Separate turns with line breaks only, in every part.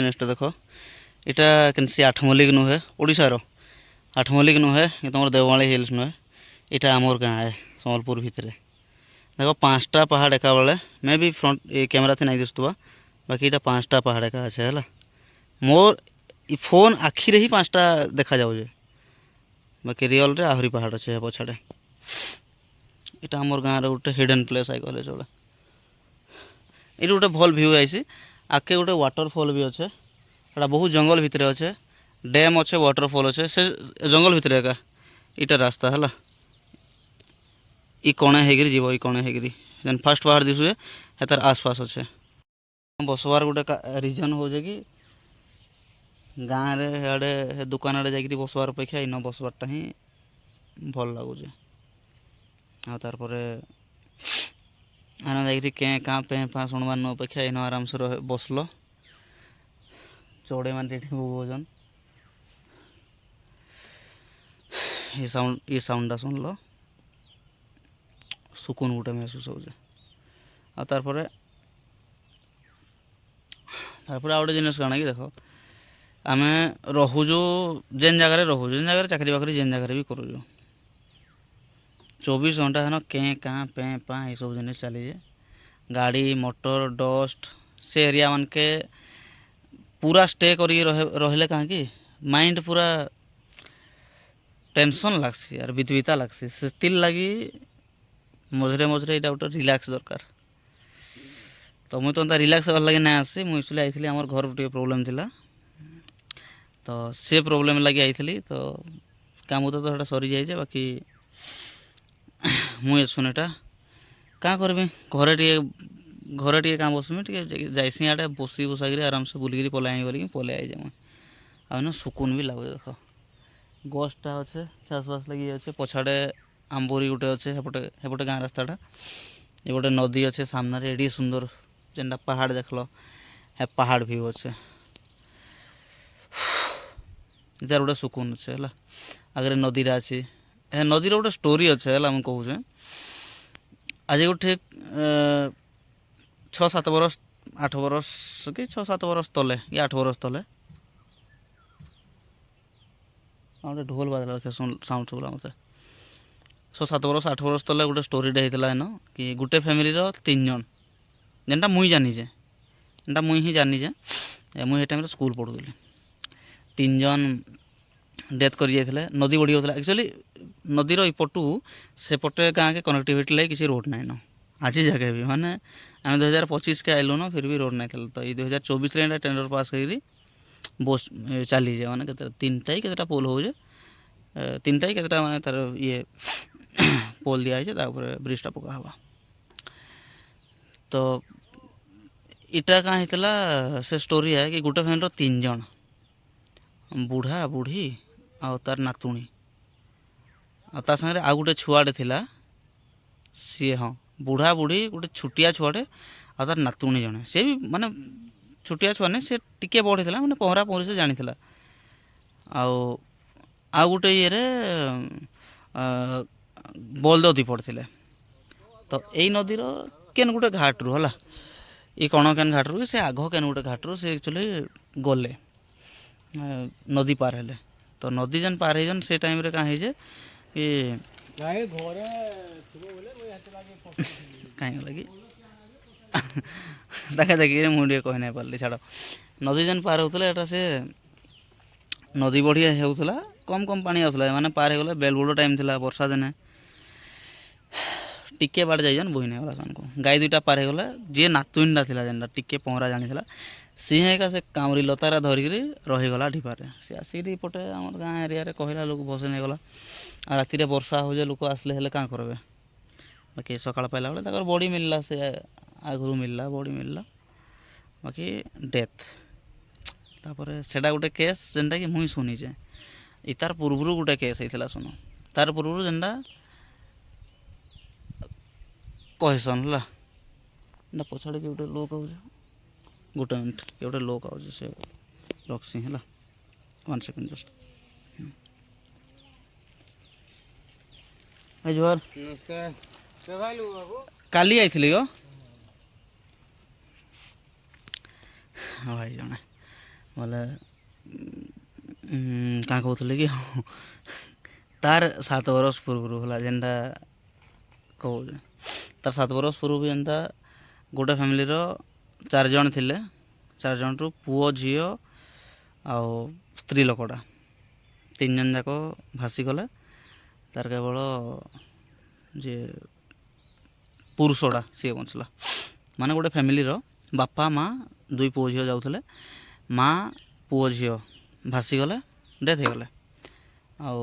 ଜିନିଷଟା ଦେଖ ଏଇଟା କେନ୍ସି ଆଠମଲ୍ଲିକ ନୁହେଁ ଓଡ଼ିଶାର ଆଠମଲ୍ଲିକ ନୁହେଁ କି ତୁମର ଦେଓମାଳି ହିଲ୍ସ ନୁହେଁ ଏଇଟା ଆମର ଗାଁ ଏ ସମ୍ବଲପୁର ଭିତରେ ଦେଖ 5ଟା ପାହାଡ଼ ଏକା ବେଳେ ମେ ବି ଫ୍ରଣ୍ଟ ଏ କ୍ୟାମେରାଥି ନାଇଁ ଦିଶୁଥିବା ବାକି ଏଇଟା 5ଟା ପାହାଡ଼ ଏକା ଅଛେ ହେଲା ମୋର୍ ଇ ଫୋନ୍ ଆଖିରେ ହିଁ 5ଟା ଦେଖାଯାଉଛେ ବାକି ରିଅଲ୍ରେ ଆହୁରି ପାହାଡ଼ ଅଛେ ପଛଆଡ଼େ ଏଇଟା ଆମର ଗାଁର ଗୋଟେ ହିଡେନ୍ ପ୍ଲେସ୍ ଆଇ କହିଲେ ଚଳେ ଏଇଠି ଗୋଟେ ଭଲ ଭ୍ୟୁ ଆଇସି ଆଗକେ ଗୋଟେ ୱାଟରଫଲ୍ ବି ଅଛେ ସେଟା ବହୁତ ଜଙ୍ଗଲ ଭିତରେ ଅଛେ ଡ୍ୟାମ୍ ଅଛେ ୱାଟରଫଲ୍ ଅଛେ ସେ ଜଙ୍ଗଲ ଭିତରେ ଏକା ଇଟା ରାସ୍ତା ହେଲା ଇ କଣେ ହେଇକିରି ଯିବ ଇ କଣେ ହେଇକିରି ଯେନ୍ ଫାଷ୍ଟ ପାହାଡ଼ ଦିଶୁଛେ ହେତାର ଆସପାସ ଅଛେ ବସବାର ଗୋଟେ ରିଜନ୍ ହଉଛେ କି ଗାଁରେ ହେଆଡ଼େ ଦୋକାନ ଆଡ଼େ ଯାଇକିରି ବସବାର ଅପେକ୍ଷା ଇନ ବସବାରଟା ହିଁ ଭଲ ଲାଗୁଛେ ଆଉ ତାରପରେ ଆନ ଯାଇକିରି କେଁ କାଁ ପେଁ ଫାଁ ଶୁଣବାର ନ ଅପେକ୍ଷା ଇନ ଆରାମସେ ବସଲ ଚଢ଼େଇ ମାନେ ଏଠି ବୋବଉଛନ୍ ଏ ସାଉଣ୍ଡଟା ଶୁଣିଲ ସୁକୁନ ଗୋଟେ ମେହସୁସ୍ ହଉଛେ ଆଉ ତାରପରେ ଆଉ ଗୋଟେ ଜିନିଷ କାଣା କି ଦେଖ ଆମେ ରହୁଛୁ ଯେନ୍ ଜାଗାରେ ରହୁଛୁ ଯେନ୍ ଜାଗାରେ ଚାକିରି ବାକିରି ଯେନ୍ ଜାଗାରେ ବି କରୁଛୁ 24 ଘଣ୍ଟା ହେନ କେଁ କାଁ ପେଁ ପାଁ ଏସବୁ ଜିନିଷ ଚାଲିଛେ ଗାଡ଼ି ମଟର ଡଷ୍ଟ ସେ ଏରିଆ ମାନକେ पूरा स्टे करी रहिले कहाँकि माइंड पूरा टेंशन लागसी यार बितबिता लागसी से लगी मझे मझे यहाँ गोटे रिलैक्स दरकार तो मुझे तो रिलैक्स होगार लगे ना आसी मुझे आई आम घर टे प्रोब्लेम थिला तो से प्रोब्लेम लगे आई तो काम तो सरी जाए बाकी मुझे सुनटा क्या करमी घरे टे क्या बसमी टे जाइसी आड़े बसी बुसाकि आराम से बुलिकी पलाई बोलिकी पलि आई जाए आना सुकुन भी लगुच देख गछटा अच्छे चाषबास लगे अच्छे पछाड़े आंबोरी गोटे अच्छे हेपटे गाँ रास्ताटा ये गोटे नदी अच्छे सामने एडी सुंदर जेनटा पहाड़ देखल हे पहाड़ व्यू अच्छे इतार गोटे सुकुन अच्छे है आगे नदीटा अच्छी हे नदीर गोटे स्टोरी अच्छे है मुझे कहूँ आज गोटे 6-7 बरस 8 बरस कि 6-7 बरस तले कि 8 बरस तले गोटे ढोल बाजला साउंड शुला मत 6-7 बरस 8 बरस तले गोटे स्टोरीटे होता है कि गोटे फैमिली 3 जन जेनटा मुई जानीचे जेनटा मुई ही जानीचे मुई टाइम स्कूल पढ़ुली 3 जन डेथ कर जाते नदी बढ़ी होता एक्चुअली नदीर इपटू सेपटे गाँ के कनेक्टिविटी लगे किसी रोड नाइन आज जगह भी माने आम 2025 के आइलु न फिर भी रोड नहीं तो ये 2024 टेंडर पास कर बस चली जाए मैंने 3टा ही केतटा पोल हो 3टा ही केतटा माने तार ये पोल दिया है ब्रिजटा पका हवा तो इटा क्या होता से स्टोरी है कि गोटे फैमिली 3 जन बुढ़ा बुढ़ी आ तार नातुणी आ सागर आ गोटे छुआटे थिला सी हाँ बुढ़ा बुढ़ी गोटे छुटिया छुआटे आ तार नातुणी जने सी भी माने छुटिया छुआ नहीं से टिके बड़ होता मैंने पहरा पहरी से जानी आ गोटे ये बलद दी पड़ते तो यही नदीर केन गोटे घाट्रु है ये कण केन घाट्रु से आग केन गोटे घाट्रु से एक्चुअली गले नदी पार हेले तो नदी जेन पार हो से टाइम रे कहीं कि कहीं लगी देखा देखिए मुझे कही नहीं पार्ली छाड़ नदी जेन पार होता से नदी बढ़िया होता कम कम पानी आसाला मैंने पार हो गला बेलबुड़ टाइम थी वर्षा दिने टिके बाट जाइजन बोही नहीं गला को गाई 2टा पार हो गला जी नातुणीटा था जेनटा टिके पहरा जानी सी का से कामरी लतारा धरिकी रहीगला ढिपारे सी आसिक पटे आम गाँ एरिया कहला लोक भसे नहीं गला आ राति वर्षा हो लोक आसले हेले क्या करेंगे बाकी सका पाइला बेले बॉडी मिलला से आगु मिलला बॉडी मिलला बाकी डेथ तापर सेटा गोटे केस जेनटा कि मुई शुनीचे इतार पूर्व गोटे केस होता सुन तार पूर्व जेनटा कहसन है पछाड़ के गोटे लोक हो गोटे मिनट ये गोटे लोक आउे से रखसी है 1 सेकेंड जस्ट जुआर काली आई गो भाई जड़े ବୋଲେ କାଁ କହୁଥିଲି କି ତାର 7 ବରଷ ପୂର୍ବରୁ ହେଲା ଯେନ୍ଟା କହୁଛେ ତାର 7 ବରଷ ପୂର୍ବରୁ ବି ଏନ୍ତା ଗୋଟେ ଫ୍ୟାମିଲିର 4 ଜଣ ଥିଲେ। 4 ଜଣରୁ ପୁଅ ଝିଅ ଆଉ ସ୍ତ୍ରୀ ଲୋକଟା 3 ଜଣ ଯାକ ଭାସିଗଲେ। ତାର କେବଳ ଯେ ପୁରୁଷଟା ସିଏ ବଞ୍ଚିଲା। ମାନେ ଗୋଟେ ଫ୍ୟାମିଲିର ବାପା ମା 2 ପୁଅ ଝିଅ ଯାଉଥିଲେ। ମା ପୁଅ ଝିଅ ଭାସିଗଲେ, ଡେଥ୍ ହେଇଗଲେ। ଆଉ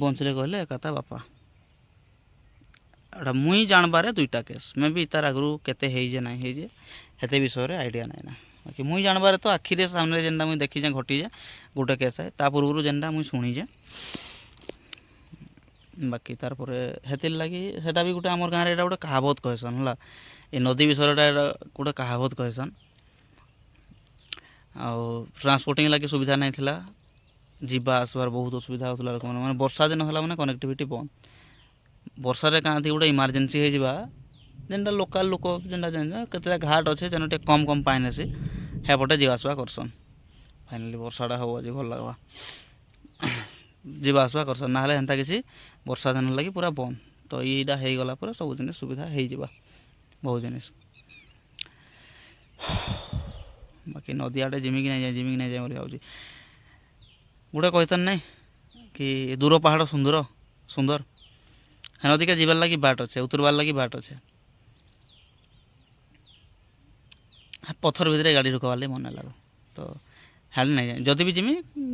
ବଞ୍ଚିଲେ କହିଲେ ଏକା ତା ବାପା। ଏଇଟା ମୁଇଁ ଜାଣବାରେ 2ଟା କେସ୍। ମେ ବି ତାର ଆଗରୁ କେତେ ହେଇଛେ ନାଇଁ ହେଇଛେ ହେତେ ବିଷୟରେ ଆଇଡ଼ିଆ ନାଇଁ ନା। ବାକି ମୁଇଁ ଜାଣବାରେ ତ ଆଖିରେ ସାମ୍ନାରେ ଯେନ୍ଟା ମୁଇଁ ଦେଖିଛେ ଘଟିଛେ ଗୋଟେ କେସ୍ ଏ। ତା ପୂର୍ବରୁ ଯେନ୍ଟା ମୁଇଁ ଶୁଣିଛେ ବାକି ତାର୍ ପରେ ହେଥିର୍ ଲାଗି ସେଟା ବି ଗୋଟେ ଆମର୍ ଗାଁରେ ଏଇଟା ଗୋଟେ କାହାବତ୍ କହେସନ୍ ହେଲା। ଏ ନଦୀ ବିଷୟଟା ଏଇଟା ଗୋଟେ କାହାବତ୍ କହେସନ୍। ଆଉ ଟ୍ରାନ୍ସପୋର୍ଟିଂ ଲାଗି ସୁବିଧା ନାଇଁ ଥିଲା। ଯିବା ଆସିବାର ବହୁତ ଅସୁବିଧା ହେଉଥିଲା ଲୋକମାନେ। ମାନେ ବର୍ଷା ଦିନ ହେଲା ମାନେ କନେକ୍ଟିଭିଟି ବନ୍ଦ। ବର୍ଷାରେ କାଁଥି ଗୋଟେ ଇମର୍ଜେନ୍ସି ହେଇଯିବା ଯେନ୍ଟା ଲୋକାଲ୍ ଲୋକ ଯେନ୍ଟା କେତେଟା ଘାଟ୍ ଅଛେ ଯେନ ଟିକେ କମ୍ ପାଏନ୍ ହେସି ହେପଟେ ଯିବା ଆସିବା କରସନ୍। ଫାଇନାଲି ବର୍ଷାଟା ହଉ ଆଜି ଭଲ୍ ଲାଗ୍ବା। ଯିବା ଆସିବା କରସନ୍ ନାହେଲେ ହେନ୍ତା କିଛି ବର୍ଷା ଦିନ ଲାଗି ପୁରା ବନ୍ଦ। ତ ଇଟା ହେଇଗଲା ପରେ ସବୁ ଜିନିଷ୍ ସୁବିଧା ହେଇଯିବା ବହୁତ ଜିନିଷ୍। ବାକି ନଦୀ ଆଡ଼େ ଯିମି କି ନାଇଁ ଯାଏ ବୋଲି ଭାବୁଛି। ଗୋଟେ କହିଥନ୍ ନାଇଁ କି ଦୂର ପାହାଡ଼ ସୁନ୍ଦର। ହେ ନଦୀକେ ଯିବାର୍ ଲାଗି ବାଟ୍ ଅଛେ, ଉତରବାର୍ ଲାଗି ବାଟ୍ ଅଛେ। ପଥର ଭିତରେ ଗାଡ଼ି ରୁକବାର୍ ଲାଗି ମନ୍ ନାଇଁ ଲାଗ। ତ ହାଡ଼େ ନାଇଁ ଯାଏ। ଯଦି ବି ଯିମି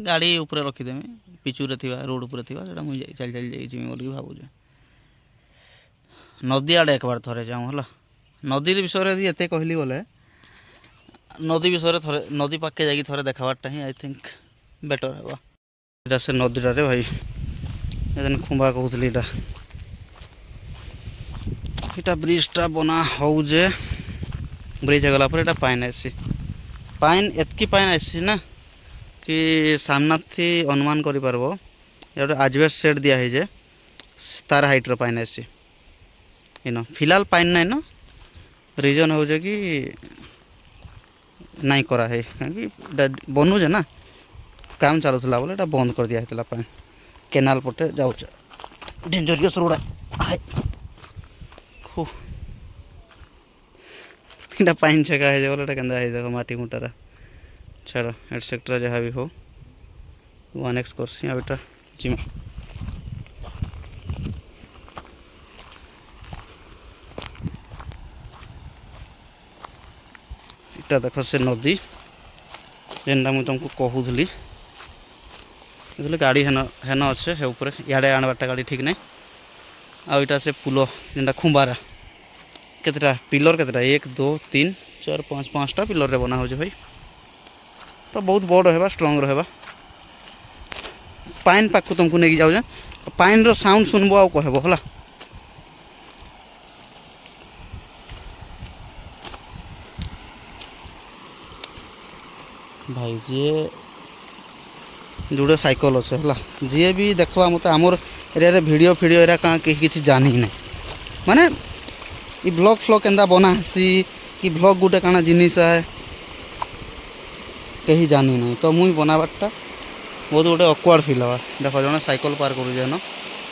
ଗାଡ଼ି ଉପରେ ରଖିଦେମି ପିଚୁରେ ଥିବା ରୋଡ଼ ଉପରେ ଥିବା ସେଟା ମୁଇଁ ଚାଲି ଯାଇ ଯିମି ବୋଲିକି ଭାବୁଛେ। ନଦୀ ଆଡ଼େ ଏକବାର ଥରେ ଯାଉଁ ହେଲା। ନଦୀ ବିଷୟରେ ଯଦି ଏତେ କହିଲି ବୋଲେ ନଦୀ ବିଷୟରେ ଥରେ ନଦୀ ପାଖ୍କେ ଯାଇକି ଥରେ ଦେଖବାର୍ଟା ହିଁ ଆଇ ଥିଙ୍କ ବେଟର୍ ହେବା। ଏଇଟା ସେ ନଦୀଟାରେ ଭାଇ ଯେନ୍ ଖୁମ୍ବା କହୁଥିଲି ଏଇଟା ବ୍ରିଜଟା ବନା ହଉଛେ। ବ୍ରିଜ୍ ହେଇଗଲା ପରେ ଏଇଟା ପାଏନ୍ ଆଏସି। ପାଏନ୍ ଏତ୍କି ପାଏନ୍ ଆଏସି ନା କି ସାମ୍ନାଥି ଅନୁମାନ କରିପାର୍ବ ଏ ଗୋଟେ ଆଜବେଷ୍ଟ ସେଟ୍ ଦିଆ ହେଇଛେ ତାର ହାଇଟ୍ର ପାଏନ୍ ଆଏସି। ଇନ ଫିଲହାଲ୍ ପାଏନ୍ ନାଇଁନ ରିଜନ୍ ହଉଛେ କି ନାଇଁ କରାହେଇ କାହିଁକି ଏଇଟା ବନୁଛେ ନା କାମ୍ ଚାଲୁଥିଲା ବୋଲେ ଏଇଟା ବନ୍ଦ କରିଦିଆ ହେଇଥିଲା ପାଏନ୍। କେନାଲ୍ ପଟେ ଯାଉଛେ ଡେଞ୍ଜରିୟସ୍ ରୋଡ଼ ଏଇଟା ପାଏନ୍ ଛେକା ହେଇଯିବ ବୋଲେ ଏଇଟା କେନ୍ତା ହେଇଯିବ ମାଟି ମୁଟାଟା। ଛାଡ଼ ଏଟସେଟ୍ରା ଯାହା ବି ହଉ 1x କରସି ଆଉ ଏଇଟା ଯିମା। ଏଇଟା ଦେଖ ସେ ନଦୀ ଯେନ୍ଟା ମୁଇଁ ତମକୁ କହୁଥିଲି ଗାଡ଼ି ହେନ ଅଛେ ହେ ଉପରେ ଇଆଡ଼େ ଆଣବାର୍ଟା ଗାଡ଼ି ଠିକ୍ ନାହିଁ। ଆଉ ଏଇଟା ସେ ପୁଲ ଯେନ୍ଟା ଖୁମ୍ବାରା କେତେଟା ପିଲର୍ କେତେଟା 1 2 3 4 5 5ଟା ପିଲର୍ରେ ବନା ହଉଛେ ଭାଇ। ତ ବହୁତ ବଡ଼ ହେବା ଷ୍ଟ୍ରଙ୍ଗ୍ ରହେବା। ପାଏନ୍ ପାଖ୍କୁ ତମକୁ ନେଇକି ଯାଉଛେ ପାଏନ୍ର ସାଉଣ୍ଡ ଶୁଣବ ଆଉ କହେବ ହେଲା। ଭାଇ ଯିଏ ଯୋଉଟେ ସାଇକେଲ୍ ଅଛେ ହେଲା ଯିଏ ବି ଦେଖ୍ବା ମତେ ଆମର୍ ଏରିଆରେ ଭିଡ଼ିଓ ଏରା କାଁ କେହି କିଛି ଜାନି ନାଇଁ। ମାନେ ଇ ବ୍ଲଗ୍ ଫ୍ଲଗ୍ କେନ୍ତା ବନା ହେସି କି ବ୍ଲଗ୍ ଗୁଟେ କାଣା ଜିନିଷ୍ ଏ କେହି ଜାନି ନାଇଁ। ତ ମୁଇଁ ବନାବାର୍ଟା ବହୁତ ଗୋଟେ ଅକ୍ୱାର୍ଡ଼ ଫିଲ୍ ହେବା। ଦେଖ ଜଣେ ସାଇକେଲ୍ ପାର୍ କରୁଛେ ନ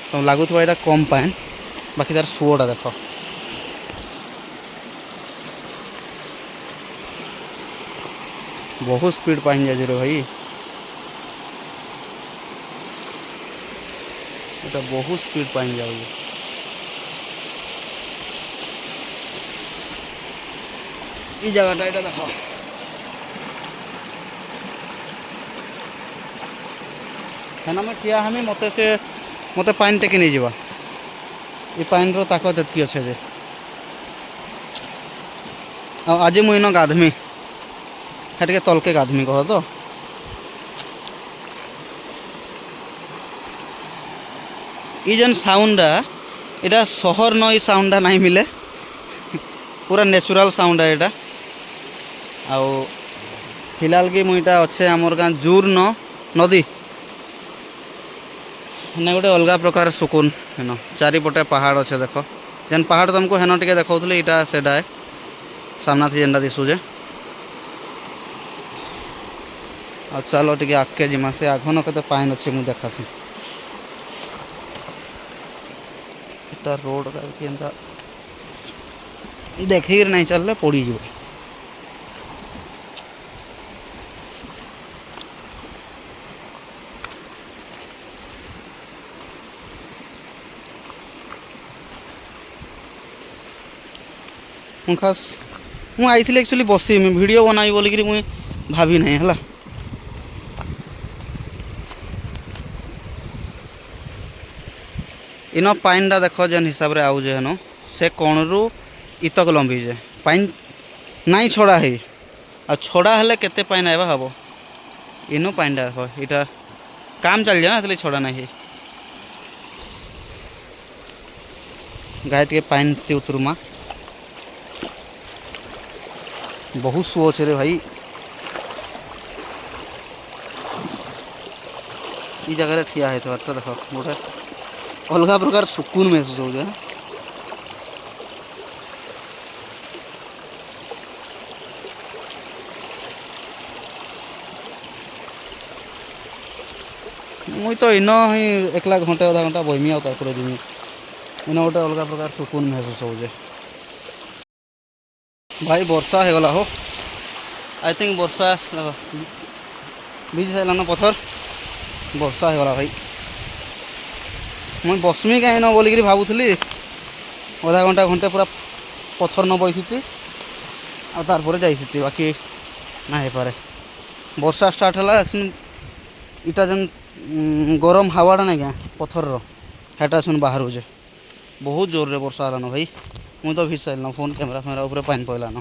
ତମକୁ ଲାଗୁଥିବା ଏଇଟା କମ୍ ପାଏନ୍ ବାକି ତାର ସୁଅଟା ଦେଖ ବହୁତ ସ୍ପିଡ଼ ପାଏନ୍ ଯାଉଛେ ରେ ଭାଇ। এটা ବହୁତ ସ୍ପିଡ଼ ପାଏନ୍ ଯାଉଛେ। এই জায়গাটা এটা দেখো ହେନ ମୁଇଁ ଠିଆ ହେମି ମତେ ପାଏନ୍ ଟେକି ନେଇଯିବା। ଏ ପାଏନ୍ର ତାକତ୍ ଏତ୍କି ଅଛେ ଯେ ଆଉ ଆଜି ମୁଇଁ ଇନ ଗାଧ୍ମି ହେ ଟିକେ ତଲ୍କେ ଗାଧ୍ମି କହ ତ। ଇ ଯେନ୍ ସାଉଣ୍ଡଟା ଏଇଟା ସହରନ ଇ ସାଉଣ୍ଡଟା ନାଇଁ ମିଲେ ପୁରା ନେଚୁରାଲ୍ ସାଉଣ୍ଡ ଏଇଟା। ଆଉ ଫିଲହାଲ୍ କି ମୁଇଁ ଇଟା ଅଛେ ଆମର୍ ଗାଁ ଜୁର୍ ନ ନଦୀ ହେନେ ଗୋଟେ ଅଲଗା ପ୍ରକାର ସୁକୁନ୍। ହେନ ଚାରିପଟେ ପାହାଡ଼ ଅଛେ ଦେଖ ଯେନ୍ ପାହାଡ଼ ତମକୁ ହେନ ଟିକେ ଦେଖାଉଥିଲି ଇଟା ସେଟା ସାମ୍ନାଥି ଯେନ୍ଟା ଦିଶୁଛେ ଆଉ ଚାଲ ଟିକେ ଆଗକେ ଯିମା ସେ ଆଘନ କେତେ ପାଣି ଅଛି ମୁଁ ଦେଖାସି ଏଟା ରୋଡ଼ କେନ୍ତା ଦେଖିକିରି ନାଇଁ ଚାଲିଲେ ପଡ଼ିଯିବ ମୁଁ ଖାସ୍ ମୁଁ ଆଇଥିଲି ଆକ୍ଚୁଆଲି ବସିମି ଭିଡ଼ିଓ ବନାବି ବୋଲିକିରି ମୁଇଁ ଭାବି ନାହିଁ ହେଲା ଇନ ପାଣିଟା ଦେଖ ଯେନ୍ ହିସାବରେ ଆଉଛେ ହେନ ସେ କଣରୁ ଇତକ ଲମ୍ବିଛେ ପାଣି ନାଇଁ ଛଡ଼ା ହେଇ ଆଉ ଛଡ଼ା ହେଲେ କେତେ ପାଣି ଆଇବା ହବ ଇନୁ ପାଣିଟା ଦେଖ ଇଟା କାମ ଚାଲିଛେ ନା ସେଥିଲାଗି ଛଡ଼ା ନାଇଁ ହେଇ ଗାଈ ଟିକେ ପାଣି ତି ଉତରୁମା ବହୁତ ଶୁଅ ଅଛେ ରେ ଭାଇ ଇ ଜାଗାରେ ଠିଆ ହେଇଥିବାରଟା ଦେଖ ଗୋଟେ ଅଲଗା ପ୍ରକାର ସୁକୁନ ମେହସୁସ ହଉଛେ ମୁଇଁ ତ ଇନ ହିଁ ଏକଲା ଘଣ୍ଟେ ଅଧା ଘଣ୍ଟା ବହିମି ଆଉ ତାପରେ ଯିମି ଇନ ଗୋଟେ ଅଲଗା ପ୍ରକାର ସୁକୁନ ମେହସୁସ ହଉଛେ ଭାଇ ବର୍ଷା ହେଇଗଲା ହୋ ଆଇ ଥିଙ୍କ ବର୍ଷା ଭିଜି ସାରିଲାନ ପଥର ବର୍ଷା ହେଇଗଲା ଭାଇ ମୁଇଁ ବସ୍ମି କାହିଁ ନ ବୋଲିକିରି ଭାବୁଥିଲି ଅଧା ଘଣ୍ଟା ଘଣ୍ଟେ ପୁରା ପଥର ନ ବଇଥିତି ଆଉ ତାରପରେ ଯାଇଥିତି ବାକି ନା ହେଇପାରେ ବର୍ଷା ଷ୍ଟାର୍ଟ ହେଲା ଇଟା ଯେନ୍ ଗରମ ହାୱାଟା ନାଇଁ କାଁ ପଥରର ହେଟା ଶୁନ୍ ବାହାରୁଛେ ବହୁତ ଜୋରରେ ବର୍ଷା ହେଲାନ ଭାଇ ମୁଇଁ ତ ଭିଜି ସାରିଲନ ଫୋନ୍ କ୍ୟାମେରା ଫ୍ୟାମେରା ଉପରେ ପାଣି ପଇଲାନ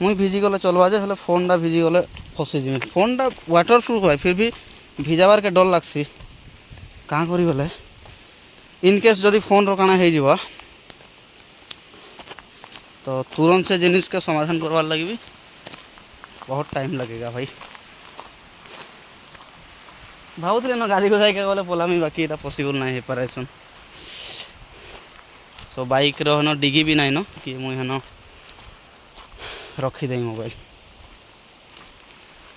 ମୁଇଁ ଭିଜିଗଲେ ଚଲ୍ବା ଯେ ହେଲେ ଫୋନ୍ଟା ଭିଜିଗଲେ ଫସିଯିମି ଫୋନ୍ଟା ୱାଟର ପ୍ରୁଫ୍ है फिर भी ଭିଜାବାର୍ କେ ଡର ଲାଗ୍ସି କାଁ କରି ଗଲେ इनकेस जदि फोन काଣା ହେଇଯିବା तो तुरंत से जिनिस के समाधान करवार लगी भी बहुत टाइम लगेगा भाई भावुଥିଲି न गाड़ी को जाइके गले पलामी बाकी एटा पॉसिबल नहीं हो पारे सुन सो बाइक रो न डिगी भी नहीं न कि मुई हन रखीदे मोबाइल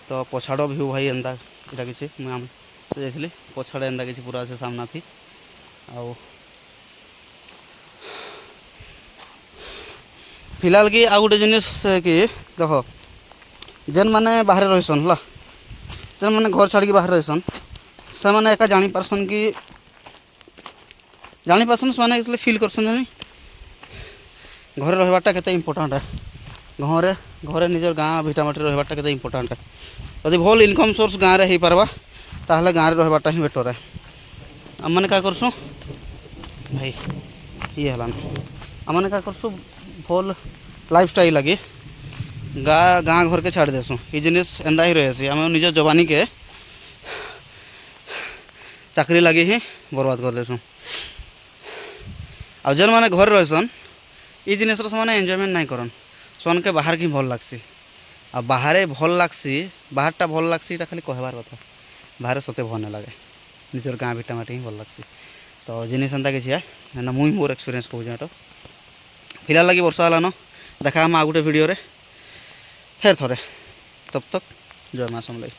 तो पछाड़ व्यू भाई एंता इटा किसी मुझे जाइली पछाड़े एंता किसी पूरा से सामना थी आउ फिलहाल कि आउ गोटे जिनिस कि देख जेन मैंने बाहर रहीसन है जेन मैंने घर छाड़ी बाहर रहीसन से मैंने एका जानी पारसन कि जानी पारसन से मैंने इसलिए फील करसन जानी घरे रहीबाटा केते इम्पोर्टेंट है घरे घरे निजर गाँ भिटामाटी रहीबाटा केते इम्पोर्टेंट है यदि भल इनकम सोर्स गाँव में हो पारबा ताहले गाँव में रहीबाटा ही बेटर है आम मैंने क्या करसु भाई ये है आम मैंने क्या करसु भल लाइफ स्टाइल लगी गाँ घर के छाड़ देसु ये जिनिस एंदा ही रही आम निज जवानी के चाकरी लगी ही बर्बाद कर देसु आ जेन मैंने घर रहीसन ये जिनिस से एंजॉयमेंट नहीं करन सन के बाहर की भल लगसी आ बाहर भल लगसी बाहरटा भल लगसी खाली कहबार कथा बाहर सते भल नहीं लगे निजर गाँ भिटामाटी ही भल लगसी तो जिनिस एंता किसी है ना मुई मोर एक्सपीरियंस कहूँ तो फिलहाल लगी वर्षा है देखा हम आ गोटे वीडियो रे फेर थोड़े तब तक जय माँ समलाई।